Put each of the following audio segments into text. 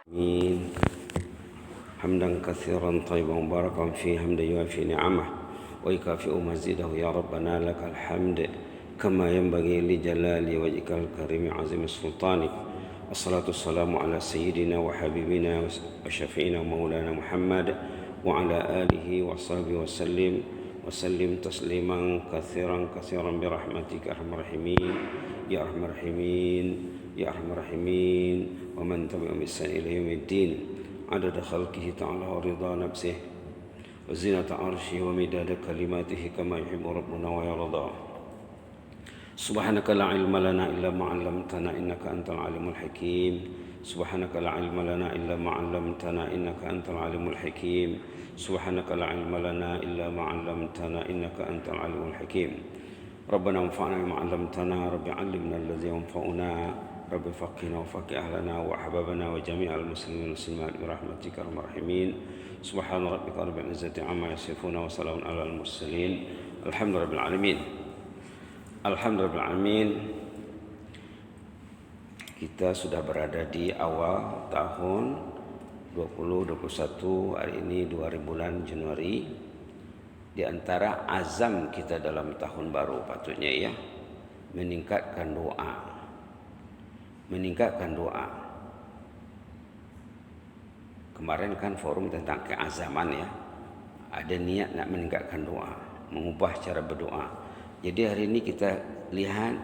آمين. حمدا كثيرا طيبا مباركا فيه حمدا يوافي نعمه ويكافئ مزيده يا ربنا لك الحمد كما ينبغي لجلال وجهك الكريم عظيم السلطان. الصلاة والسلام على سيدنا وحبيبنا وشفيعنا ومولانا محمد وعلى آله وصحبه وسلم تسليما كثيرا برحمتك أرحم الراحمين يا أرحم الراحمين يا أرحم الراحمين ومن تبعهم بإحسان إلى يوم الدين عدد خلقه تعالى ورضا نفسه وزنة عرشه ومداد كلماته كما يحب ربنا ويرضى. سبحانك لا علم لنا إلا ما علمتنا إنك أنت العليم الحكيم. سبحانك لا علم لنا إلا ما علمتنا إنك أنت العليم الحكيم. سبحانك لا علم لنا إلا ما علمتنا إنك أنت العليم الحكيم. ربنا انفعنا بما علمتنا رب علمنا الذي ينفعنا رب فقهنا وفقه أهلنا وأحبابنا وجميع المسلمين والمسلمات برحمتك يا أرحم الراحمين. سبحان ربك رب العزة عما يصفون وسلام على المرسلين الحمد لله رب العالمين. Alhamdulillah alamin. Kita sudah berada di awal tahun 2021. Hari ini 2000 bulan Januari. Di antara azam kita dalam tahun baru patutnya ya, meningkatkan doa. Kemarin kan forum tentang keazaman ya. Ada niat nak meningkatkan doa, mengubah cara berdoa. Jadi hari ini kita lihat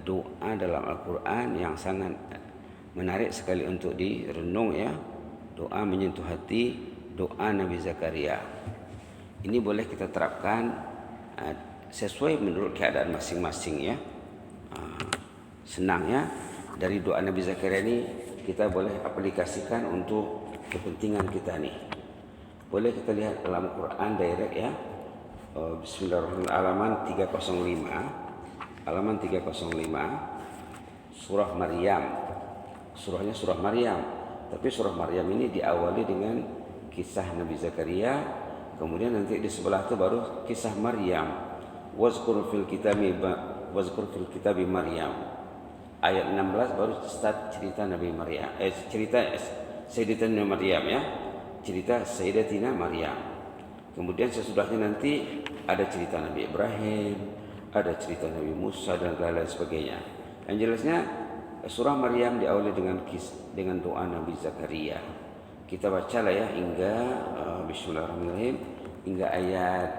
doa dalam Al-Quran yang sangat menarik sekali untuk direnung ya. Doa menyentuh hati, doa Nabi Zakaria. Ini boleh kita terapkan sesuai menurut keadaan masing-masing ya. Senang ya. Dari doa Nabi Zakaria ini kita boleh aplikasikan untuk kepentingan kita nih. Boleh kita lihat dalam Quran direct ya. Bismillahirrahmanirrahim. Halaman 305 surah Maryam. Surahnya surah Maryam, tapi surah Maryam ini diawali dengan kisah Nabi Zakaria, kemudian nanti di sebelah itu baru kisah Maryam. Wazkur fil kitabi Maryam. Ayat 16 baru start cerita Nabi Maryam. Cerita Sayyidatina Maryam ya. Cerita Sayyidatina Maryam. Kemudian sesudahnya nanti ada cerita Nabi Ibrahim, ada cerita Nabi Musa dan lain-lain sebagainya. Yang jelasnya surah Maryam diawali dengan doa Nabi Zakaria. Kita bacalah ya hingga Bismillahirrahmanirrahim hingga ayat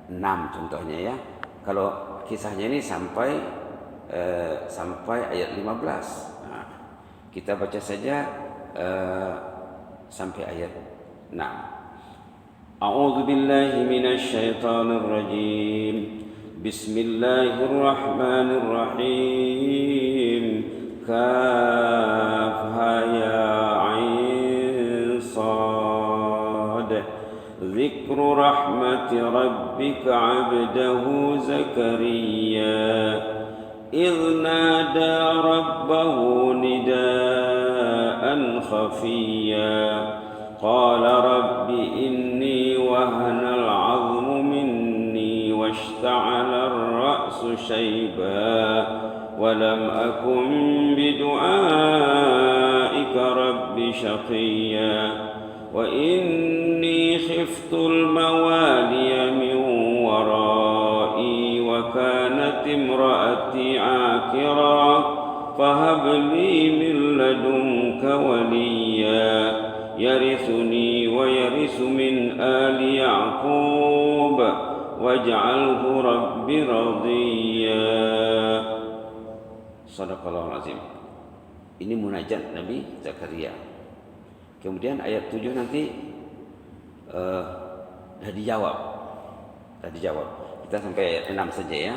6 contohnya ya. Kalau kisahnya ini sampai ayat 15. Nah, kita baca saja sampai ayat 6. أعوذ بالله من الشيطان الرجيم. بسم الله الرحمن الرحيم. كافها يا عين صاد. ذكر رحمة ربك عبده زكريا إذ نادى ربه نداء خفيا قال رب إني وهن العظم مني واشتعل الرأس شيبا ولم أكن بدعائك رب شقيا وإني خفت الموالي من ورائي وكانت امرأتي عاقرا فهب لي من لدنك وليا يرثني ويرث من آل يعقوب واجعله رب رضيا. Shadaqallahul azim. Ini munajat Nabi Zakaria. Kemudian ayat 7 nanti dah dijawab. Kita sampai ayat 6 saja ya.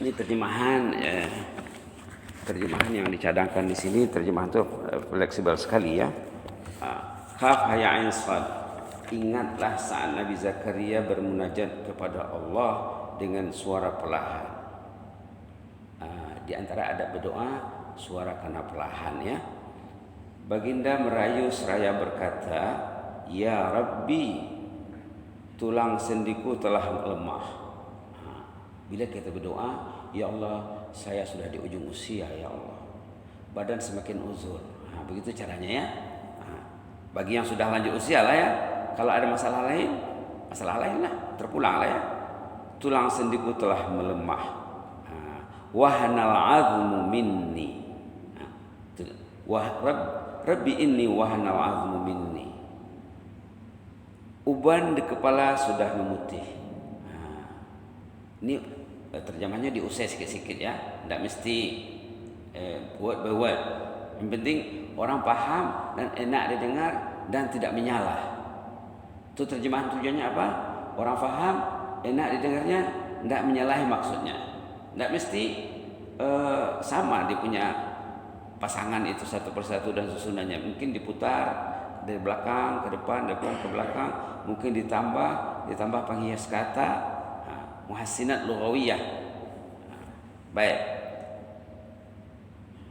Ini terjemahan yang dicadangkan di sini, terjemahan itu fleksibel sekali ya. Kaf ya ain sad. Ingatlah saat Nabi Zakaria bermunajat kepada Allah dengan suara perlahan. Di antara adab berdoa suara karena perlahan ya. Baginda merayu seraya berkata, Ya Rabbi, tulang sendiku telah lemah. Bila kita berdoa, Ya Allah, saya sudah di ujung usia ya Allah. Badan semakin uzur. Nah, begitu caranya ya. Nah, bagi yang sudah lanjut usia lah ya, kalau ada masalah lain lah, terpulang lah ya. Tulang sendiku telah melemah. Nah, wahanal azmu minni. Nah, Rabbi inni wahanal azmu minni. Uban di kepala sudah memutih. Nah, ini terjemahnya diusai sikit-sikit ya, tidak mesti word by word. Yang penting orang paham dan enak didengar dan tidak menyalah. Itu terjemahan tujuannya apa? Orang paham, enak didengarnya, tidak menyalahi maksudnya. Tidak mesti sama dia punya pasangan itu satu persatu dan susunannya. Mungkin diputar dari belakang ke depan, depan ke belakang. Mungkin ditambah penghias kata, muhassinat lughawiyah. Baik.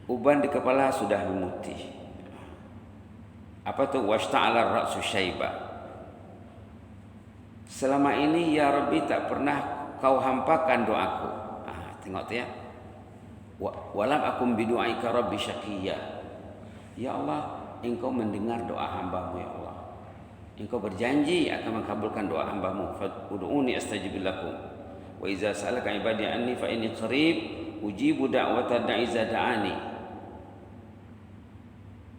Uban di kepala sudah memutih. Apa tuh washta'ala ra'su syaiba? Selama ini ya Rabbi tak pernah kau hampakan doaku. Tengok tu ya. Walam akum bidu'aika Rabbi syaqiyya. Ya Allah, engkau mendengar doa hamba-Mu ya Allah. Engkau berjanji akan mengabulkan doa hamba-Mu. Fad'uuni astajib lakum. Wa idza sa'alaka ibadi anni fa inni qarib ujibu da'wata da'i idza da'ani.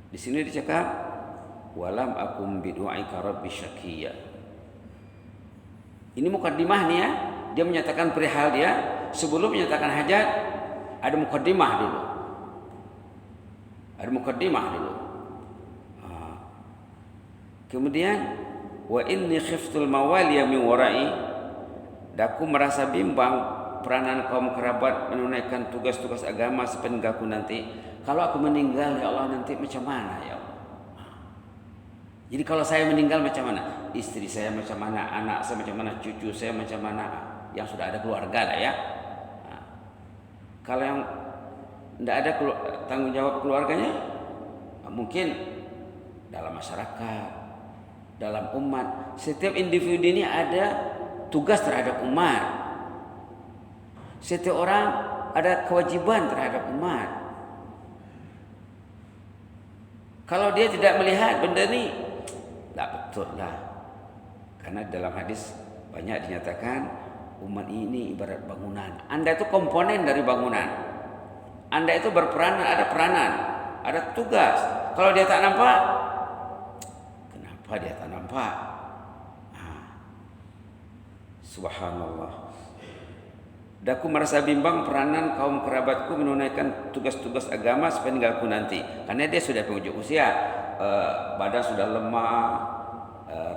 Di sini dicakap walam akum bidu'aika Rabbi syaqiyya. Ini mukaddimah nih ya. Dia menyatakan perihal dia sebelum menyatakan hajat ada mukaddimah dulu. Ada mukaddimah dulu. Kemudian wa inni khiftul mawaliya min wara'i. Daku merasa bimbang peranan kaum kerabat menunaikan tugas-tugas agama sepeninggalku nanti. Kalau aku meninggal ya Allah nanti macam mana ya Allah? Jadi kalau saya meninggal macam mana? Istri saya macam mana? Anak saya macam mana? Cucu saya macam mana? Yang sudah ada keluarga lah ya. Kalau yang tidak ada tanggung jawab keluarganya, mungkin dalam masyarakat, dalam umat. Setiap individu ini ada tugas terhadap umat. Setiap orang ada kewajiban terhadap umat. Kalau dia tidak melihat benda ini, tak betul lah. Karena dalam hadis banyak dinyatakan umat ini ibarat bangunan. Anda itu komponen dari bangunan. Anda itu berperanan, ada peranan, ada tugas. Kalau dia tak nampak, kenapa dia tak nampak? Subhanallah. Daku merasa bimbang peranan kaum kerabatku menunaikan tugas-tugas agama sepeninggalku nanti. Karena dia sudah penghujung usia, badan sudah lemah,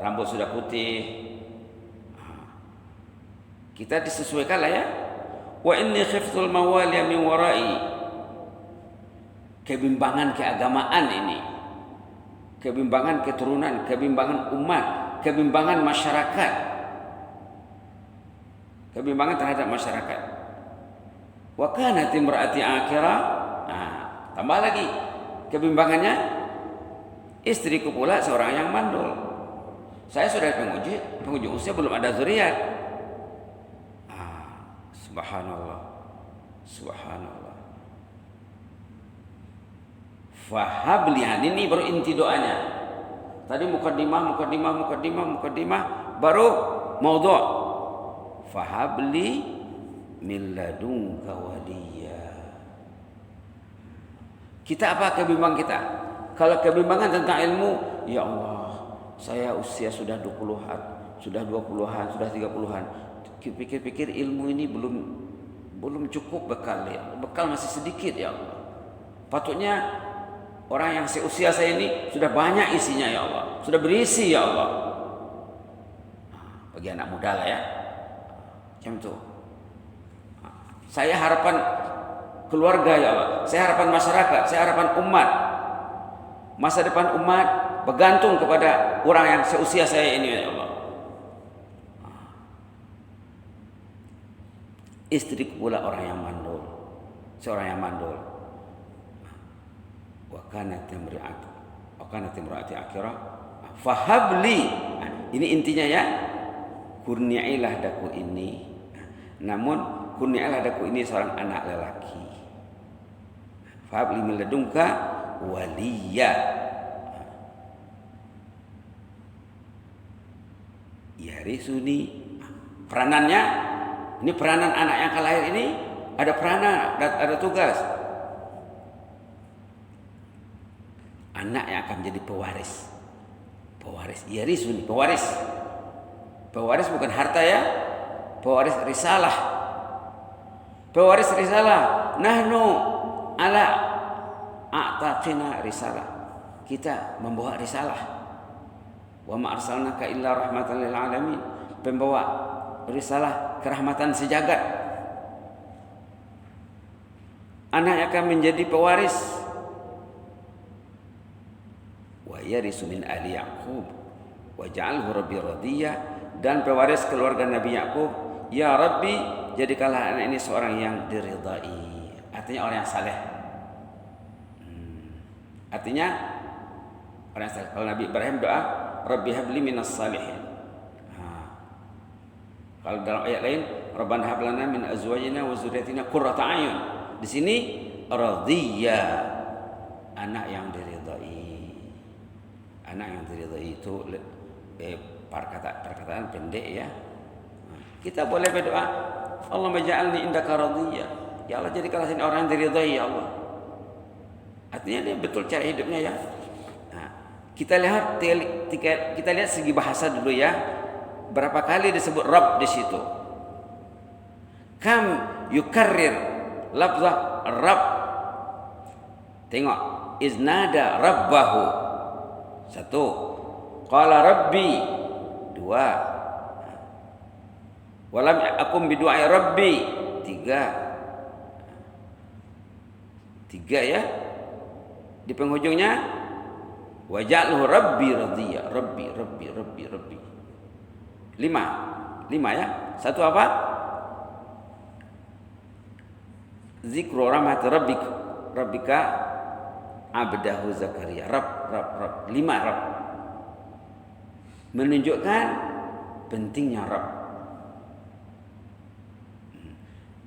rambut sudah putih. Kita disesuaikan lah ya. Wa inni khiftul mawaliya min wara'i. Kebimbangan keagamaan ini, kebimbangan keturunan, kebimbangan umat, kebimbangan masyarakat, kebimbangan terhadap masyarakat. Wa kanat imraati akhirah. Tambah lagi kebimbangannya, istriku pula seorang yang mandul. Saya sudah penghujung usia, belum ada zuriat. Subhanallah. Subhanallah. Fahabli, ini baru inti doanya. Tadi mukaddimah, baru maudhu'. Fahabli min ladunka waliya. Kita apa kebimbangan kita? Kalau kebimbangan tentang ilmu, ya Allah, saya usia sudah 20-an, sudah 20-an, sudah 30-an. Pikir-pikir ilmu ini belum cukup bekal ya. Bekal masih sedikit ya Allah. Patutnya orang yang seusia saya ini sudah banyak isinya ya Allah, sudah berisi ya Allah. Bagi anak muda lah ya. Macam itu. Saya harapan keluarga ya Allah, saya harapan masyarakat, saya harapan umat. Masa depan umat bergantung kepada orang yang seusia saya ini ya Allah. Istriku pula orang yang mandul, seorang yang mandul. Wa kanat imraati akhirah fahabli. Ini intinya ya. Kurniailah daku ini. Namun kurniailah daku ini seorang anak lelaki. Fahabli min ladunka waliya. Yarisuni, peranannya ini, peranan anak yang akan lahir ini ada peranan, ada tugas. Anak yang akan menjadi pewaris. Pewaris, yarisuni, pewaris. Pewaris bukan harta ya, pewaris risalah. Pewaris risalah. Nahnu ala a'taqina risalah. Kita membawa risalah. Wa ma arsalnaka illa rahmatan lil alamin. Pembawa risalah kerahmatan sejagat. Anak yang akan menjadi pewaris. Wa yarisu min ali Yaqub wa ja'alhu rabbi radiyah, dan pewaris keluarga Nabi Yakub. Ya Rabbi, jadikanlah anak ini seorang yang diridai. Artinya orang yang saleh. Artinya orang yang saleh. Kalau Nabi Ibrahim doa, Rabbi habli minas salihin. Kalau dalam ayat lain, Rabbana hab lana min azwajina wa dzurriyyatina qurrata a'yun. Di sini radiyah, anak yang diridai. Anak yang diridai itu perkataan pendek ya. Kita boleh berdoa, Allahumma ja'alni indaka radiyah. Ya Allah, jadikanlah sini orang yang diridai ya Allah. Artinya dia betul cara hidupnya ya. Kita lihat segi bahasa dulu ya. Berapa kali disebut Rabb di situ? Kam yukarrir lafzah Rabb. Tengok, iznada rabbahu. 1. Qala rabbi. 2. Walam akum bidu'ai rabbi. 3 ya. Di penghujungnya waja'alhu rabbi radiyah. Rabbi. 5 ya. 1 apa? Zikru rahmat rabbika abdahu Zakaria. Rabb. 5 Rabb. Menunjukkan pentingnya Rabb.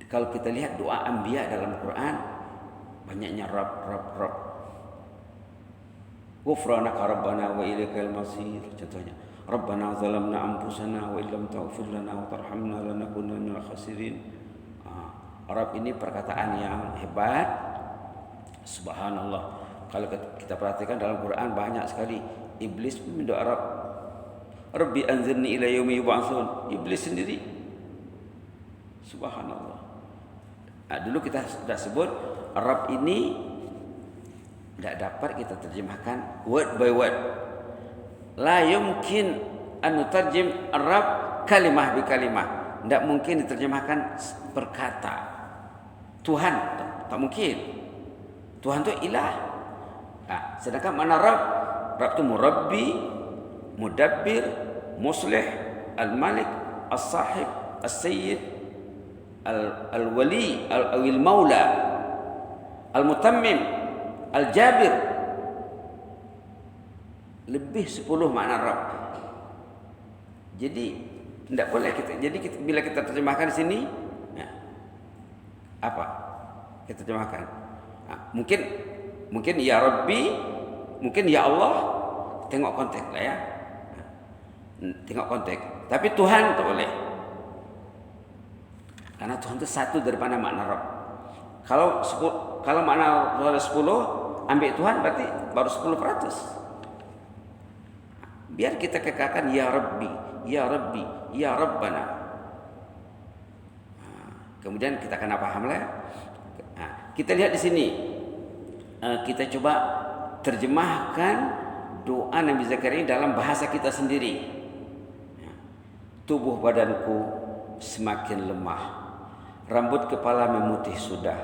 Kalau kita lihat doa anbiya dalam Quran, banyaknya Rabb. Ghufranaka rabbana wa ilaikal masir. Contohnya, Rabbana zalamna anfusana wa illam taghfir lana wa tarhamna lanakunanna minal khasirin. Rabb ini perkataan yang hebat. Subhanallah. Kalau kita perhatikan dalam Quran banyak sekali iblis mendoa Rabb. Rabbi anzirni ila yaumi yub'atsun. Iblis sendiri. Subhanallah. Dulu kita sudah sebut Rabb ini tidak dapat kita terjemahkan word by word. La yumkin an nutarjim Rabb kalimah bi kalimah. Tidak mungkin diterjemahkan per kata. Tuhan tak mungkin. Tuhan itu ilah. Sedangkan mana Rabb? Rabb itu murabbi, mudabbir, muslih, al-malik, as-sahib, as-sayyid, al-wali, al-maula, al-mutammim, al-jabir. Lebih 10 makna Rabb. Jadi tidak boleh kita. Jadi bila kita terjemahkan di sini, apa? Kita terjemahkan. Mungkin ya Rabbi, mungkin ya Allah. Tengok konteks lah ya. Tengok konteks. Tapi Tuhan tak boleh. Karena Tuhan itu satu daripada makna Rabb. Kalau makna Tuhan 10, ambil Tuhan berarti baru 10%. Biar kita kekalkan ya Rabbi, ya Rabbi, ya Rabbana. Kemudian kita akan paham lah. Kita lihat di sini. Kita coba terjemahkan doa Nabi Zakaria dalam bahasa kita sendiri. Tubuh badanku semakin lemah. Rambut kepala memutih sudah.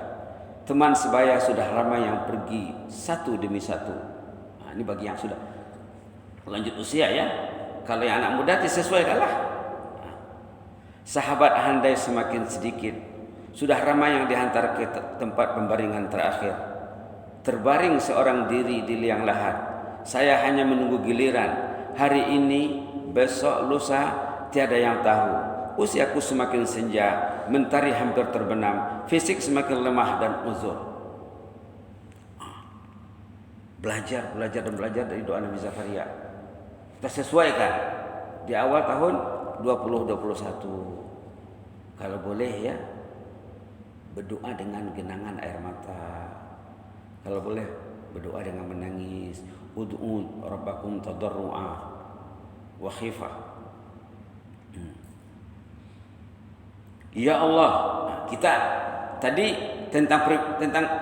Teman sebaya sudah ramai yang pergi satu demi satu. Ini bagi yang sudah lanjut usia ya. Kalau yang anak muda disesuaikanlah. Sahabat handai semakin sedikit. Sudah ramai yang dihantar ke tempat pembaringan terakhir. Terbaring seorang diri di liang lahat. Saya hanya menunggu giliran. Hari ini, besok, lusa, tiada yang tahu. Usiaku semakin senja, mentari hampir terbenam, fisik semakin lemah dan uzur. belajar dari doa Nabi Zakaria. Kita sesuaikan di awal tahun 2021. Kalau boleh ya, berdoa dengan genangan air mata. Kalau boleh, berdoa dengan menangis. Ud'u rabbakum tadarru'a wa khifah. Ya Allah, kita tadi tentang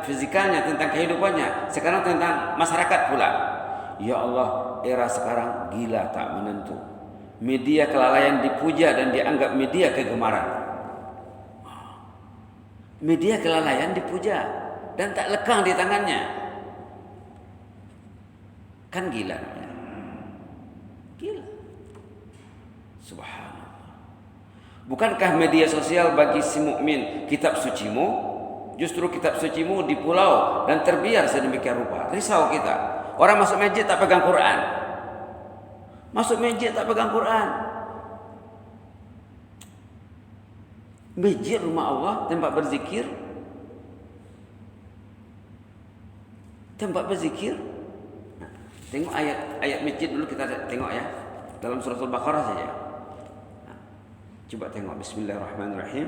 fizikalnya, tentang kehidupannya, sekarang tentang masyarakat pula. Ya Allah, era sekarang gila tak menentu. Media kelalaian dipuja dan dianggap media kegemaran. Media kelalaian dipuja dan tak lekang di tangannya. Kan gila namanya. Gila. Subhanallah. Bukankah media sosial bagi si mukmin kitab sucimu? Justru kitab sucimu di pulau dan terbiar sedemikian rupa. Risau kita. Orang masuk masjid tak pegang Quran. Masuk masjid tak pegang Quran. Masjid rumah Allah, tempat berzikir. Tempat berzikir. Nah, tengok ayat masjid dulu, kita tengok ya. Dalam surah Al-Baqarah saja. Nah, coba tengok bismillahirrahmanirrahim.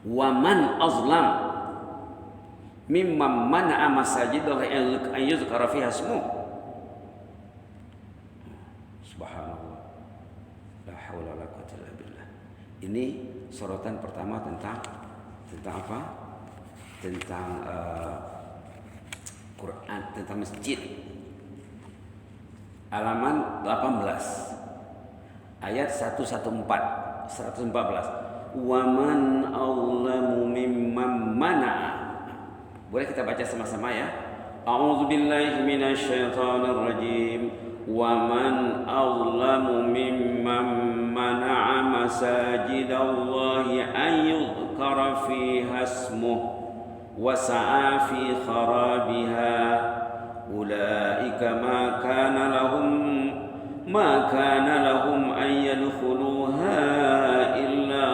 Wa man azlam mimman mana'a masajidallahi an yuzkara fiha ismuh. Subhanallah. La haula wala quwwata illa billah. Ini sorotan pertama tentang apa? Tentang Quran, tentang masjid. Halaman 18 ayat 114. Wa man awlamu mimman mana'a. Boleh kita baca sama-sama ya? A'udzubillahi minasyaitonir rajim. Wa man awlamu mimman mana'a masajidallahi an yudhkara fiha ismuh wa sa'a fi kharabiha ulaika ma kana lahum an yadkhuluha illa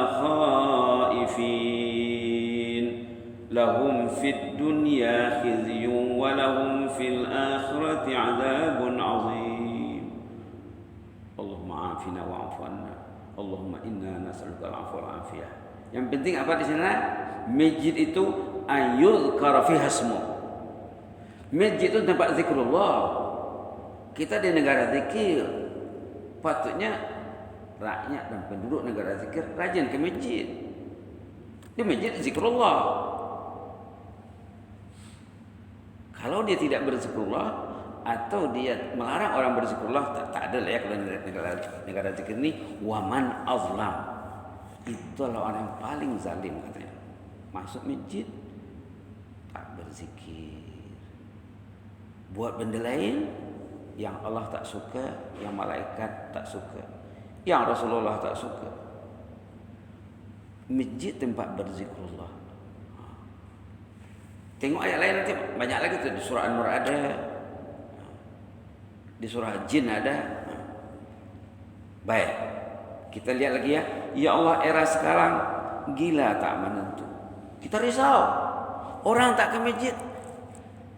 khaifin lahum fid dunya khizyun wa lahum fil akhirati 'adzabun 'adzim. Allahumma afina wa'fu 'anna. Allahumma inna nas'aluka al-'afwa wal 'afiyah. Yang penting apa di sana? Masjid itu ayyuzkara fiha ismuh. Masjid itu tempat zikrullah. Kita di negara zikir. Patutnya rakyat dan penduduk negara zikir rajin ke masjid. Di masjid zikrullah. Kalau dia tidak berzikrullah atau dia melarang orang berzikrullah, tak ada lah ya kalau negara zikir ini. Waman azlam, itulah orang yang paling zalim katanya. Masuk masjid tak berzikir, buat benda lain yang Allah tak suka, yang malaikat tak suka, yang Rasulullah tak suka. Masjid tempat berzikrullah. Tengok ayat lain nanti banyak lagi tuh, di surah An-Nur ada, di surah Jin ada. Baik, kita lihat lagi ya. Ya Allah, era sekarang gila tak menentu. Kita risau. Orang tak ke masjid,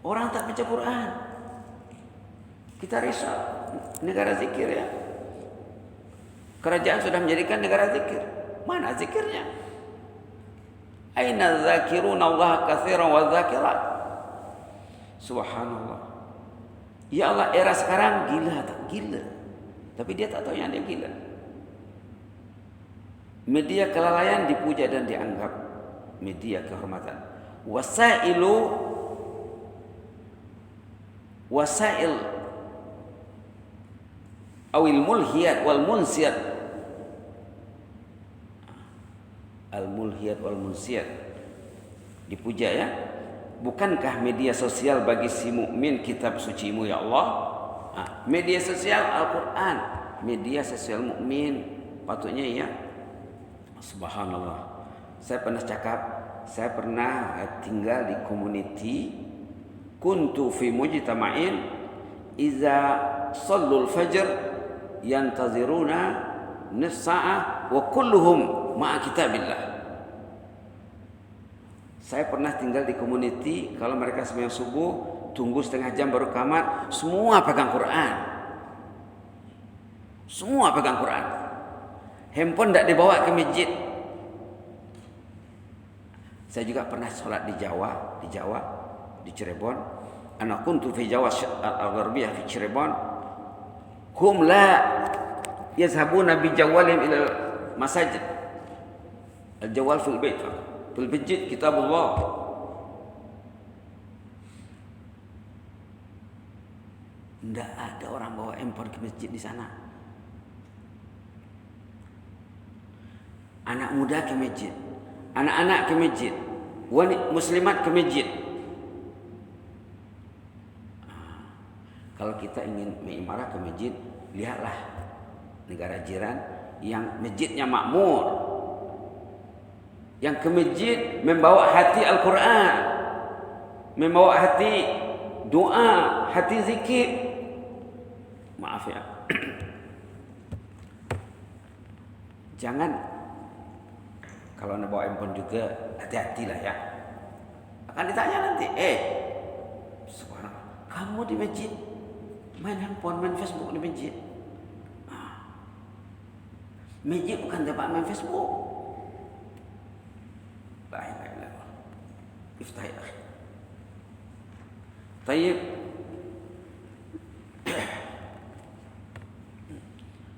orang tak baca Quran. Kita risau. Negara zikir ya. Kerajaan sudah menjadikan negara zikir. Mana zikirnya? Aina dzakiruna Allah katsiran wa dzakirat. Subhanallah. Ya Allah, era sekarang gila tak gila. Tapi dia tak tahu yang dia gila. Media kelalaian dipuja dan dianggap media kehormatan. Wasail awil mulhiyat wal munsiyat. Al mulhiyat wal munsiyat dipuja ya. Bukankah media sosial bagi si mukmin kitab sucimu ya Allah? Media sosial Al-Quran, media sosial mukmin patutnya ya. Subhanallah. Saya pernah tinggal di community. Kuntu fi mujtama'in iza shallul fajr yantaziruna nus sa'ah wa kulluhum ma'a kitabillah. Saya pernah tinggal di community, kalau mereka sembahyang subuh tunggu setengah jam baru kamat, semua pegang Quran. Semua pegang Quran. Handphone tidak dibawa ke masjid. Saya juga pernah sholat di Jawa, di Cirebon. Ana kuntu fi Jawa al-Gharbiyah fi Cirebon. Hum la yazhabuna bi jawalihim ila masajid. Al-jawal fil bait. Fil masjid kitabullah. Tidak ada orang bawa handphone ke masjid di sana. Anak muda ke masjid, anak-anak ke masjid, muslimat ke masjid. Kalau kita ingin mengimarah ke masjid, lihatlah negara jiran yang masjidnya makmur, yang ke masjid membawa hati Al-Quran, membawa hati doa, hati zikir. Maaf ya, jangan kalau anda bawa handphone juga hati-hatilah ya. Akan ditanya nanti, subhanallah, kamu di masjid main handphone, main Facebook di masjid. Masjid bukan tempat main Facebook. La ilaha illallah. Iftah ya akhi. Tayyib.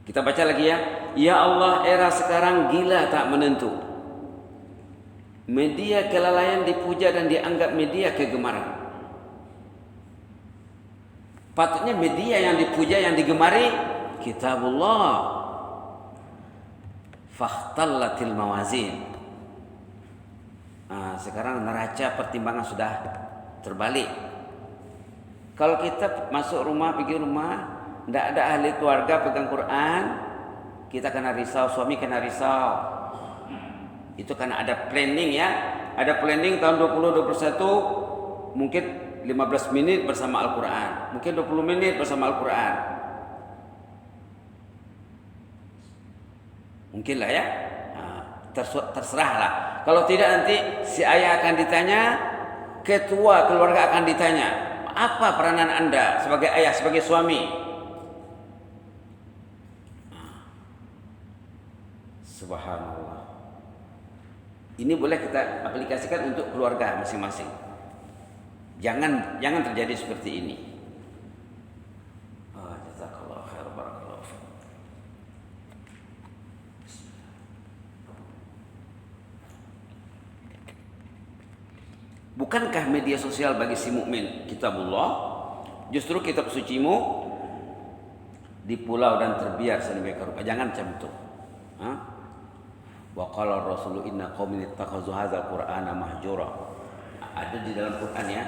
Kita baca lagi ya. Ya Allah, era sekarang gila tak menentu. Media kelalaian dipuja dan dianggap media kegemaran. Patutnya media yang dipuja, yang digemari kitabullah. Fakhtallatil mawazin. Sekarang neraca pertimbangan sudah terbalik. Kalau kita masuk rumah, pergi rumah, tidak ada ahli keluarga pegang Quran, kita kena risau, suami kena risau. Itu karena ada planning ya. Ada planning tahun 2021 mungkin 15 menit bersama Al-Quran, mungkin 20 menit bersama Al-Quran. Mungkinlah ya. Terserahlah. Kalau tidak nanti si ayah akan ditanya, ketua keluarga akan ditanya, apa peranan anda sebagai ayah, sebagai suami? Subhanallah. Ini boleh kita aplikasikan untuk keluarga masing-masing. Jangan terjadi seperti ini. Jazakallahu khair, barakallahu fiik. Bukankah media sosial bagi si mukmin kitabullah? Justru kitab sucimu di pulau dan terbiar sedemikian rupa. Jangan macam itu. Wa qala Rasul inna qaumin ittakhazu hadzal qur'ana mahjura. Ada di dalam Quran ya,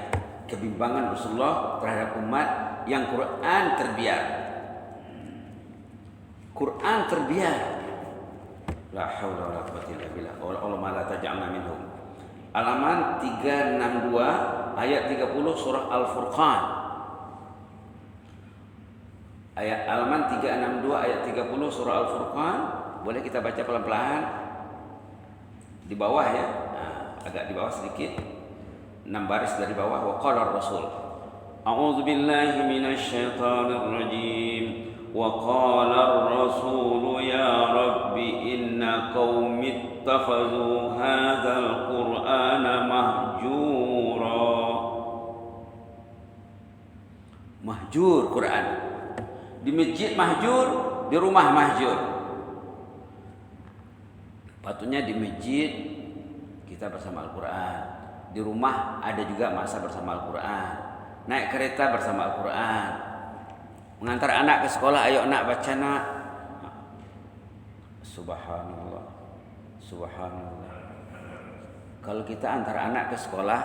kebimbangan Rasulullah terhadap umat yang Quran terbiar. Quran terbiar. La haula wala quwwata illa billah. Allahumma la taj'alna minhum. Halaman 362 ayat 30 surah Al-Furqan. Halaman 362 ayat 30 surah Al-Furqan. Boleh kita baca pelan-pelan di bawah ya. Agak di bawah sedikit. 6 baris dari bawah. Wa qala Rasul, a'udzu billahi minasy syaithanir rajim. Wa qala Rasul ya rabbi inna qaumi ittakhadhu hadzal qur'ana mahjura. Mahjur Quran. Di masjid mahjur, di rumah mahjur. Patutnya di masjid kita bersama Al-Quran. Di rumah ada juga masa bersama Al-Quran. Naik kereta bersama Al-Quran. Mengantar anak ke sekolah, ayo nak baca nak. Subhanallah. Subhanallah. Kalau kita antar anak ke sekolah,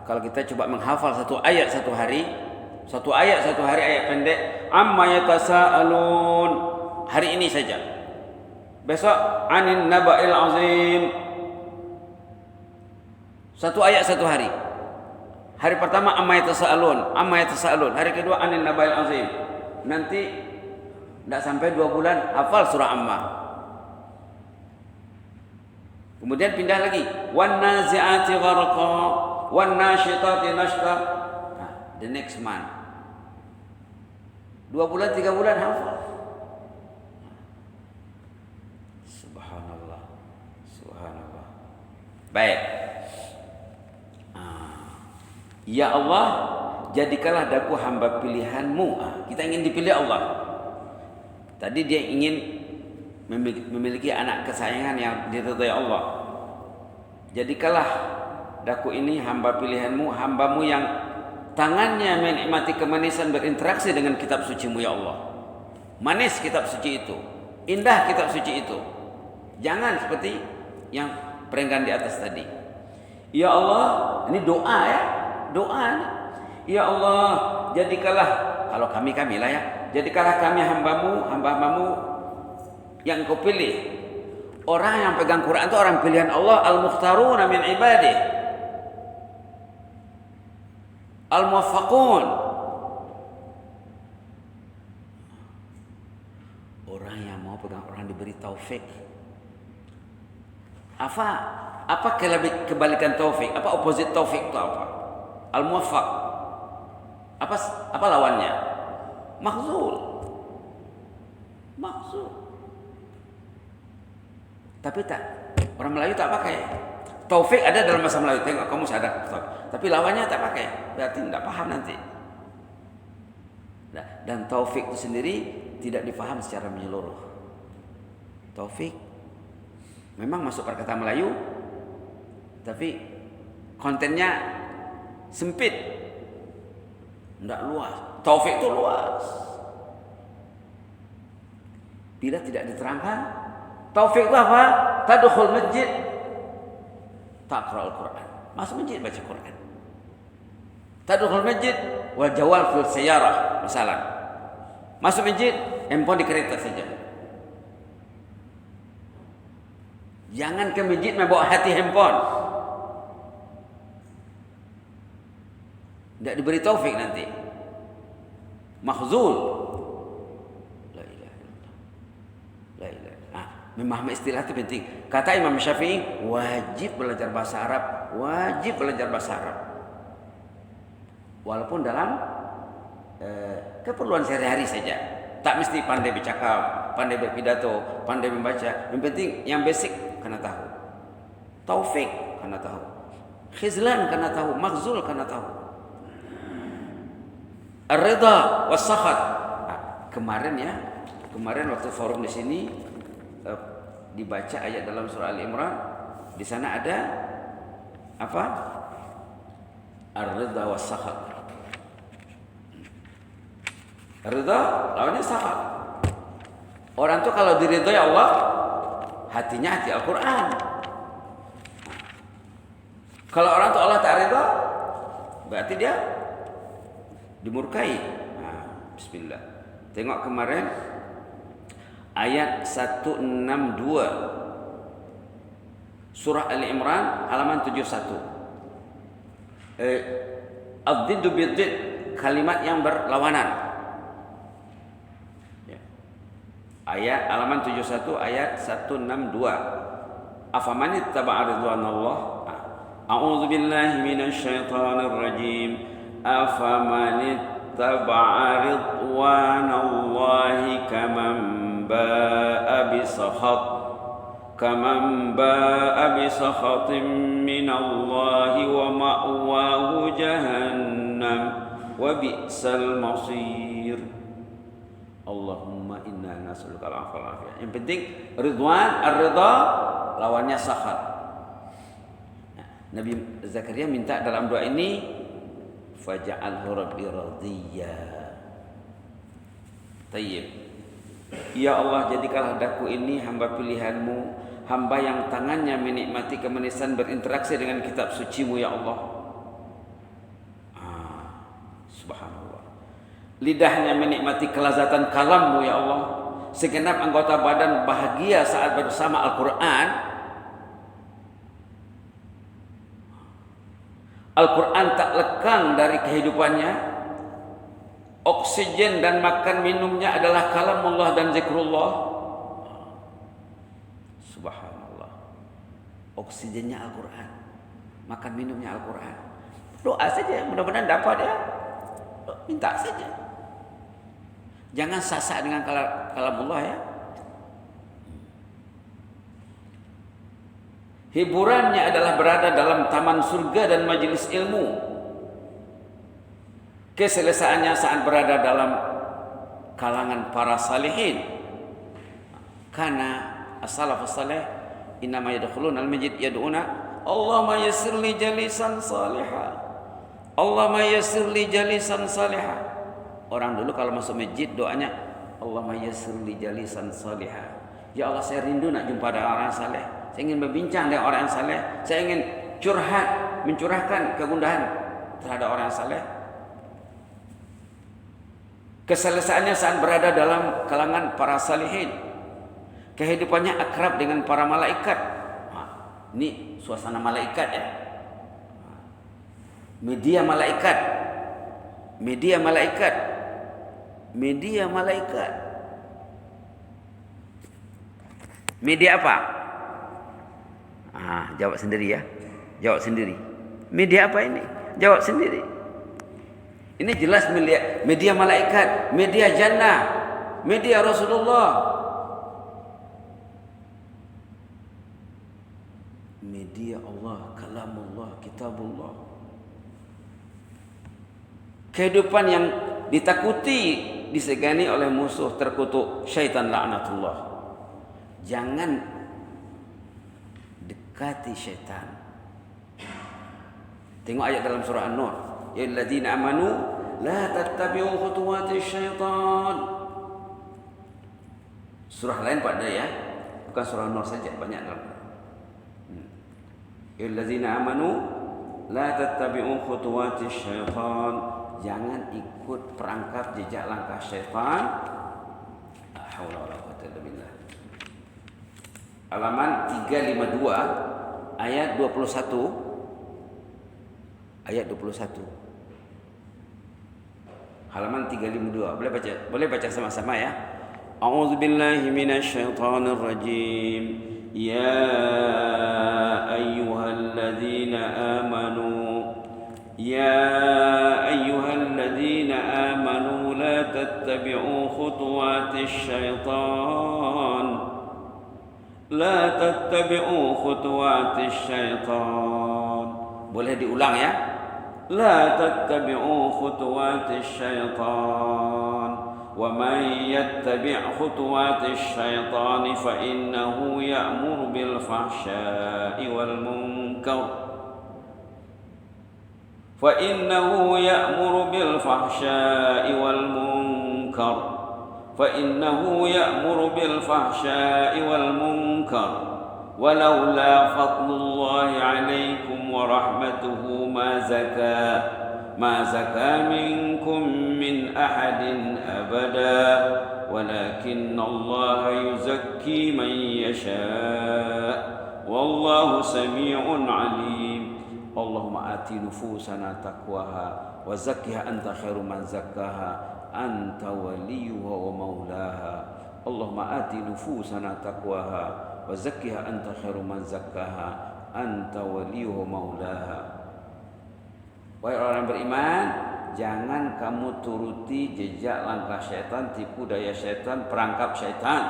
kalau kita coba menghafal satu ayat satu hari ayat pendek, amma yatasaalun, hari ini saja. Besok anin naba'il azim. Satu ayat satu hari. Hari pertama amma yatasaalun. Hari kedua anin naba'il azim. Nanti tidak sampai 2 bulan hafal surah Amma. Kemudian pindah lagi, wan nazi'ati gharqa, wan nasyitati nashta. the next month. 2 bulan 3 bulan hafal. Subhanallah. Subhanallah. Baik. Ya Allah, jadikanlah daku hamba pilihan-Mu. Kita ingin dipilih Allah. Tadi dia ingin memiliki anak kesayangan yang diridhai Allah. Jadikanlah daku ini hamba pilihan-Mu, hamba-Mu yang tangannya menikmati kemanisan berinteraksi dengan kitab suci-Mu ya Allah. Manis kitab suci itu, indah kitab suci itu. Jangan seperti yang perenggan di atas tadi. Ya Allah, ini doa ya, doa. Ya Allah, jadikanlah, kalau kami lah ya, jadikanlah kami hamba-Mu yang Kau pilih. Orang yang pegang Quran itu orang pilihan Allah, al-mukhtaruna min ibadih, al-muwaffaqun. Orang yang mau pegang Quran diberi taufik. Apa kebalikan taufik? Apa opposite taufik itu apa? Al-muwaffaq. Apa lawannya? Makhzul. Tapi orang Melayu tak pakai. Taufik ada dalam bahasa Melayu. Tengok kamu sadar. Tapi lawannya tak pakai. Berarti tidak paham nanti. Dan taufik itu sendiri tidak dipaham secara menyeluruh. Taufik memang masuk perkataan Melayu, tapi kontennya sempit, tidak luas. Taufik itu luas. Bila tidak diterangkan, taufik itu apa? Tadkhul masjid, taqra'ul Quran. Masuk masjid baca Quran. Tadkhul masjid wal jawal fil sayyarah, misalnya. Masuk masjid, handphone di kereta saja. Jangan ke masjid membawa hati handphone. Tidak diberi taufik nanti. Makhzul. La ilaha illallah. La ilaha. Memahami istilah itu penting. Kata Imam Syafi'i, wajib belajar bahasa Arab. Wajib belajar bahasa Arab. Walaupun dalam keperluan sehari-hari saja. Tak mesti pandai bercakap, pandai berpidato, pandai membaca. Yang penting yang basic kena tahu. Taufik kena tahu. Khizlan kena tahu, makhzul kena tahu. Ar-ridha was-sakhat. Kemarin waktu forum di sini dibaca ayat dalam surah Al-Imran. Di sana ada apa? Ar-ridha was-sakhat. Ridha lawannya sakhat. Orang tuh kalau diridhai Allah, hatinya hati Al-Quran. Kalau orang tuh Allah tak ridha, berarti dia dimurkai. Bismillah. Tengok kemarin ayat 162 surah Al-Imran halaman 71. Ad-diddu bid-didd, kalimat yang berlawanan. Ayat halaman 71 ayat 162. Afaman ittaba'a ridwanallah. A'udzu billahi minasyaitonir rajim. Afaman ittaba'a ridwanallahi kaman ba'a bisakhatin minallahi wa ma'wahu jahannam wa bi'sal masir. Allahumma inna nas'aluka al-'afwa wal-'afiyah. Yang penting ridwan, ar-ridha lawannya sakhat. Nabi Zakaria minta dalam doa ini, faj'alhu rabbi radiyya. Tayyib. Ya Allah, jadikanlah daku ini hamba pilihan-Mu, hamba yang tangannya menikmati kemanisan berinteraksi dengan kitab suci-Mu ya Allah. Subhanallah. Lidahnya menikmati kelazatan kalam-Mu ya Allah. Segenap anggota badan bahagia saat bersama Al-Quran. Al-Quran tak lekang dari kehidupannya. Oksigen dan makan minumnya adalah kalamullah dan zikrullah. Subhanallah. Oksigennya Al-Quran, makan minumnya Al-Quran. Doa saja, mudah-mudahan dapat ya. Minta saja. Jangan sasak dengan kalamullah ya. Hiburannya adalah berada dalam taman surga dan majelis ilmu. Keselesaannya saat berada dalam kalangan para salihin. Karena as-salafus salih innama yadkhuluna al-masjid yad'una Allahumma yassir li jalisan salihah. Allahumma yassir li jalisan salihah. Orang dulu kalau masuk masjid doanya Allahumma yassir li jalisan salihah. Ya Allah, saya rindu nak jumpa dengan orang saleh. Saya ingin berbincang dengan orang yang saleh. Saya ingin curhat, mencurahkan kegundahan terhadap orang yang saleh. Keselesaannya saat berada dalam kalangan para salihin. Kehidupannya akrab dengan para malaikat. Ini suasana malaikat ya. Media malaikat. Media malaikat. Media malaikat. Media apa? Jawab sendiri ya. Jawab sendiri. Media apa ini? Jawab sendiri. Ini jelas media malaikat, media jannah, media Rasulullah. Media Allah, kalamullah, kitabullah. Kehidupan yang ditakuti, disegani oleh musuh terkutuk syaitan laknatullah. Jangan dekati syaitan. Tengok ayat dalam surah An-Nur. Ya alladzina amanu la tattabi'u khutuwati syaitan. Surah lain pada ya. Bukan surah An-Nur saja, banyak dalam. Ya alladzina amanu la tattabi'u khutuwati syaitan. Jangan ikut perangkap jejak langkah syaitan. La haula wala quwwata illa billah. Halaman 352 ayat 21. Ayat 21. Halaman 352. Boleh baca sama-sama ya. A'udzubillahi minasyaitonir rajim. Ya ayyuhalladzina amanu. Ya ayyuhalladzina amanu la tattabi'u khutuwatisy syaitan. La tattabi'u khutuwatisy syaitan. Boleh diulang ya. La tattabi'u khutuwatisy syaitan. Wa man yattabi' khutuwatisy syaitan fa innahu ya'muru bil fahsya'i wal munkar. Fa innahu ya'muru bil fahsya'i wal munkar. Fa innahu ya'muru bil fahsya'i wal munkar. Walaula fadlullahi 'alaikum wa rahmatuhu ma zaka minkum min ahadin abada walakinna Allah yuzakki man yasha' wallahu sami'un 'alim. Allahumma ati nufusana taqwaha wa zakkiha anta khairu man zakkaha anta waliyuha wa maulaha. Allahumma ati nufusana taqwaha wa zakkiha anta khairu man zakkaha anta waliyuha wa maulaha. Wahai orang beriman, jangan kamu turuti jejak langkah syaitan, tipu daya syaitan, perangkap syaitan.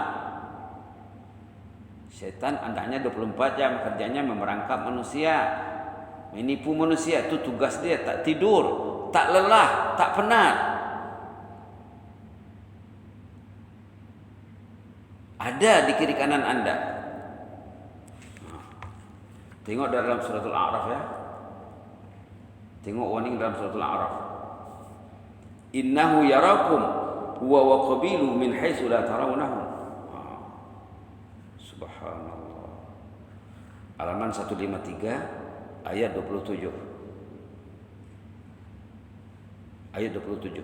Syaitan andaknya 24 jam kerjanya memerangkap manusia, menipu manusia. Itu tugas dia. Tak tidur, tak lelah, tak penat. Ada di kiri kanan anda. Tengok dalam suratul A'raf ya. Tengok warning dalam suratul A'raf. Innahu yarakum huwa wa qabiluhu min haitsu la tarawnahum. Subhanallah. Halaman 153 ayat 27. Ayat 27.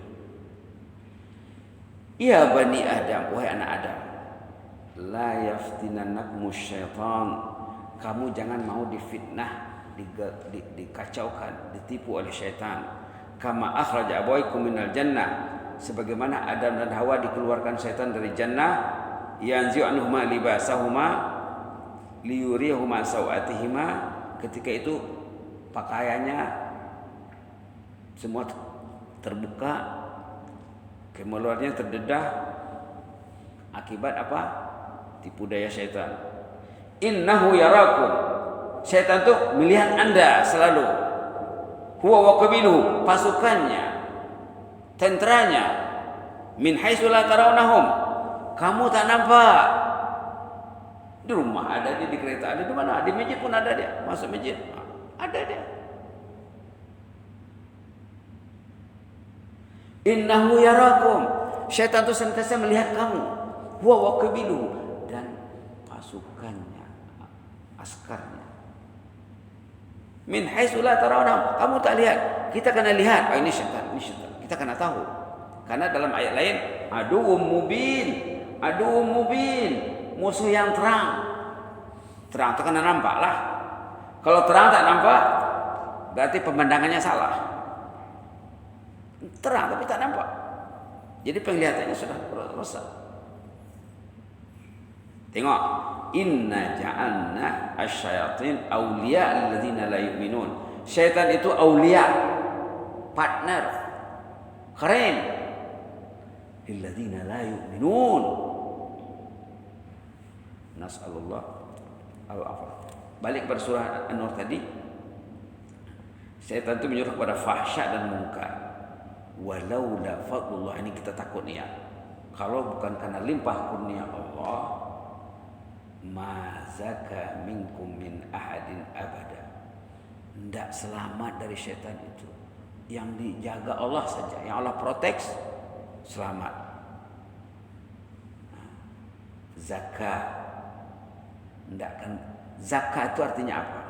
Ya bani Adam, wahai anak Adam, la yaftinannakumus syaitan. Kamu jangan mau difitnah, dikacaukan, ditipu oleh syaitan. Kama akhraja abawaykum minal jannah, sebagaimana Adam dan Hawa dikeluarkan syaitan dari jannah. Yanzi'u anhuma libasahuma liyuriyahuma sawatihima. Ketika itu pakaiannya semua terbuka, kemeluarnya terdedah. Akibat apa? Tipu daya syaitan. Innahu yarakum. Syaitan itu melihat Anda selalu. Huwa wa qabiluhu, pasukannya, tenteranya. Min haitsu la tarawnahum. Kamu tak nampak. Di rumah ada dia, di kereta ada, di mana? Di masjid pun ada dia. Masuk masjid ada dia. Innahu yarakum. Syaitan itu senantiasa melihat kamu. Huwa wa qabiluhu, dan pasukannya, askarnya. Min haitsu la tarawnahum. Kamu tak lihat, kita kena lihat. Oh, ini syaitan, ini syaitan. Kita kena tahu. Karena dalam ayat lain, aduwwum mubin, musuh yang terang. Terang itu kena nampak lah. Kalau terang tak nampak, berarti pemandangannya salah. Terang tapi tak nampak. Jadi penglihatannya sudah rusak. Tengok, inna ja'alna asyayatin awliya alladzina la yu'minun. Syaitan itu awliya, partner, keren, alladzina la yu'minun. Nas'alullah al-afwa. Balik kepada surah An-Nur tadi. Syaitan itu menyuruh kepada fahsya dan munkar. Walaula fadlullah, ini kita takut nih ya. Kalau bukan karena limpah kurnia Allah, ma zaka minkum min ahadin abada. Tidak selamat dari syaitan itu. Yang dijaga Allah saja, yang Allah protect, selamat. Zakat. Tidak kan, zakat itu artinya apa?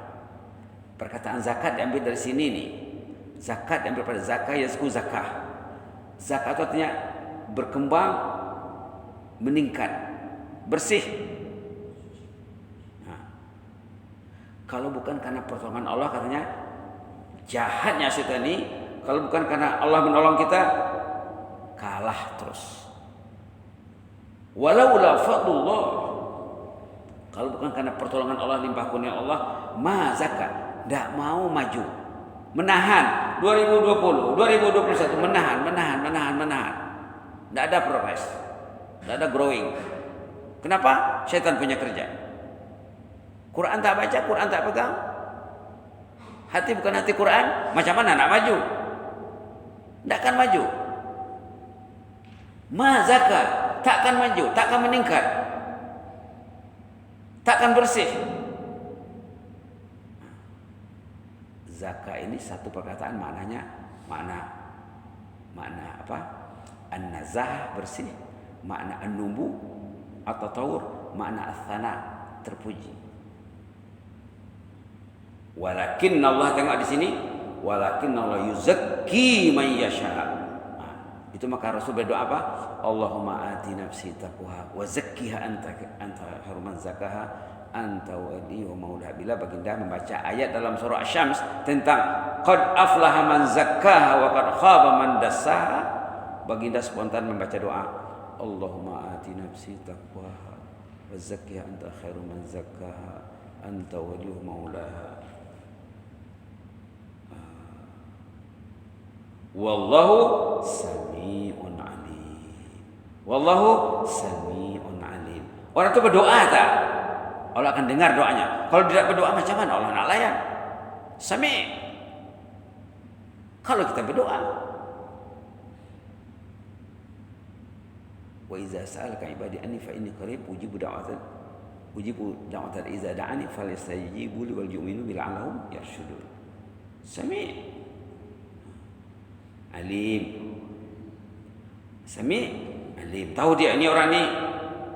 Perkataan zakat diambil dari sini nih. Zakat diambil pada zakah, yazku zakah. Zakat itu artinya berkembang, meningkat, bersih. Nah, kalau bukan karena pertolongan Allah, katanya jahatnya syaitan ini. Kalau bukan karena Allah menolong kita, kalah terus. Walaula fadlullah, kalau bukan karena pertolongan Allah, limpah kurnia Allah, ma zakat, tidak mau maju, menahan. 2020, 2021 menahan. Tidak ada progres, tidak ada growing. Kenapa? Syaitan punya kerja. Quran tak baca, Quran tak pegang. Hati bukan hati Quran, macam mana nak maju? Tidak akan maju. Ma zakat, tak akan maju, tak akan meningkat, tak akan bersih. Zakat ini satu perkataan maknanya makna apa? An-nazah, bersih, makna an-nubu atau taur, makna ats-tsana, terpuji. Walakin Allah, tengok di sini, walakin Allah yuzakki man yasha. Itu maka Rasul berdoa apa? Allahumma ati nafsi taqwaha wa zakkiha anta khairu man zakaha anta wali wa maula. Bila baginda membaca ayat dalam surah Asy-Syams tentang qad aflaha man zakkaha wa qad khaba man dassaha, baginda spontan membaca doa, Allahumma ati nafsi taqwaha wa zakkiha anta khairu man zakkaha anta wali wa maulaha. Wallahu sami'un alim. Wallahu sami'un alim. Orang itu berdoa tak? Allah akan dengar doanya. Kalau tidak berdoa macam mana Allah nak layan? Sami'. Kalau kita berdoa. Wa iza sa'alaka ibadi anni fa inni qarib ujibu da'watan iza da'ani falyastajibu li wal yu'minu bil 'allahum yarshudun. Sami'. Alim. Sami', alim. Tahu dia ini orang ni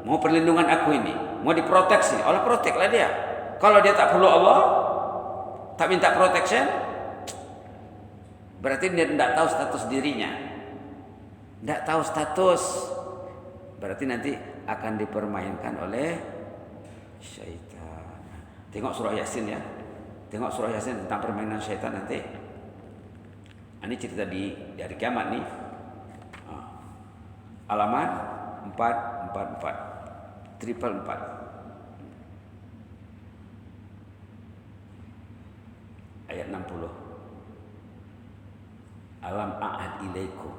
mau perlindungan aku ini, mau diproteksi. Allah proteklah dia. Kalau dia tak perlu Allah, tak minta protection, berarti dia tidak tahu status dirinya. Tidak tahu status, berarti nanti akan dipermainkan oleh syaitan. Tengok surah Yasin ya. Tengok surah Yasin tentang permainan syaitan nanti. Ini cerita di hari kiamat nih. Halaman 444 ayat 60. Alam a'ad ilaikum.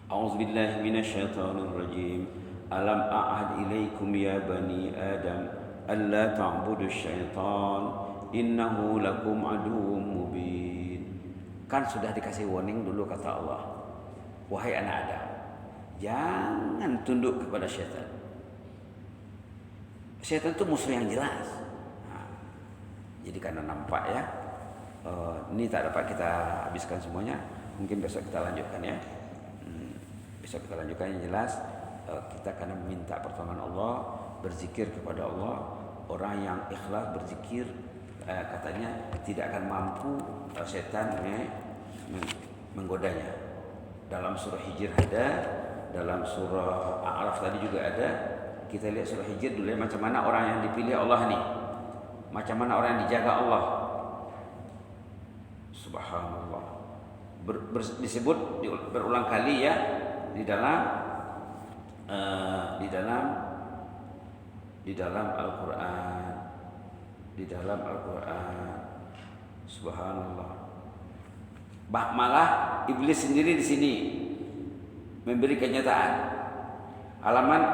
A'udzubillahi minasyaitonir rajim. Alam a'ad ilaikum ya bani Adam alla ta'budu syaitan innahu lakum aduwwum mubin. Kan sudah dikasih warning dulu kata Allah. Wahai anak Adam, jangan tunduk kepada syaitan. Syaitan itu musuh yang jelas. Jadi karena nampak ya, ini tak dapat kita habiskan semuanya. Mungkin besok kita lanjutkan ya. Besok kita lanjutkan. Yang jelas kita akan meminta pertolongan Allah, berzikir kepada Allah. Orang yang ikhlas berzikir katanya tidak akan mampu setan menggodanya. Dalam surah Hijr ada, dalam surah A'raf tadi juga ada. Kita lihat surah Hijr dulu ya, macam mana orang yang dipilih Allah nih, macam mana orang yang dijaga Allah. Subhanallah. Disebut berulang kali ya di dalam Al-Quran, di dalam Al-Quran. Subhanallah. Malah iblis sendiri di sini memberi kenyataan. Halaman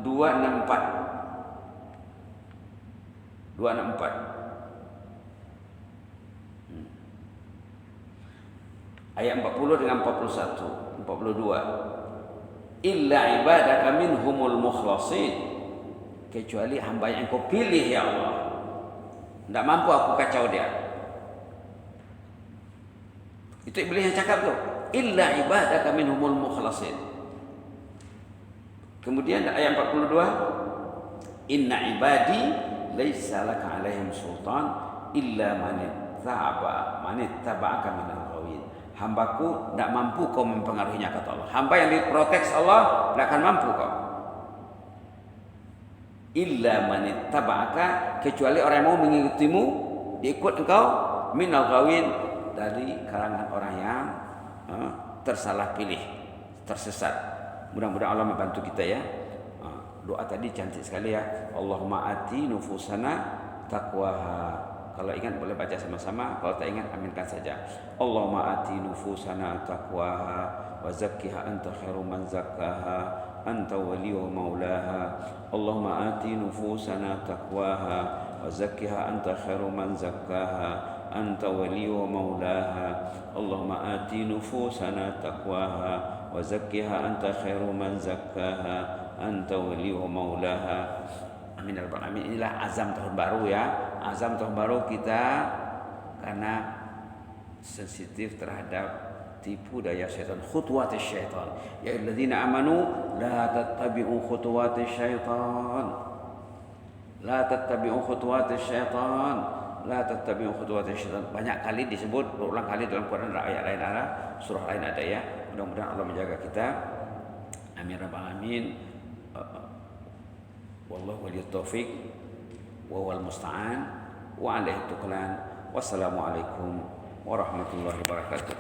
264. 264. Ayat 40 dengan 41, 42. Illa ibadaka minhumul mukhlasin. Kecuali hamba yang kau pilih ya Allah. Tidak mampu aku kacau dia. Itu iblis yang cakap tu. Illa ibadaka minhumul mukhlasin. Kemudian ayat 42. Inna ibadi laisa laka alaihim sultan illa man ittaba'aka minal ghawin. Hambaku tidak mampu kau mempengaruhinya kata Allah. Hamba yang diprotek Allah tidak akan mampu kau. Illa man ittaba'aka, kecuali orang yang mau mengikutimu, diikut engkau, minal ghawin, dari kalangan orang yang tersalah pilih, tersesat. Mudah-mudahan Allah membantu kita ya. Doa tadi cantik sekali ya. Allahumma ati nufusana taqwaha. Kalau ingat boleh baca sama-sama, kalau tak ingat aminkan saja. Allahumma ati nufusana taqwaha wa zakkiha anta khairu man zakkaha anta waliyyu maulaha. Allahumma ati nufusana taqwaha wa zakkiha anta khairu man zakkaha anta waliyyu maulaha. Allahumma ati nufusana taqwaha wa zakkiha anta khairu man zakkaha anta waliyyu maulaha. Amin ya rabbal alamin. Inilah azam tahun baru ya. Azam tahun baru kita karena sensitif terhadap tipu daya syaitan, khutuwat syaitan. Ya ayyuhalladzina amanu la tattabi'u khutuwat syaitan. La tattabi'u khutuwat syaitan. La tattabi'u khutuwat syaitan. Banyak kali disebut, berulang kali dalam Quran, ayat lain ada, surah lain ada ya. Mudah-mudahan Allah menjaga kita. Amin ya rabbal alamin. Wallahu waliyut taufiq wa wal musta'an wa alaihi tuklan. Wassalamualaikum warahmatullahi wabarakatuh.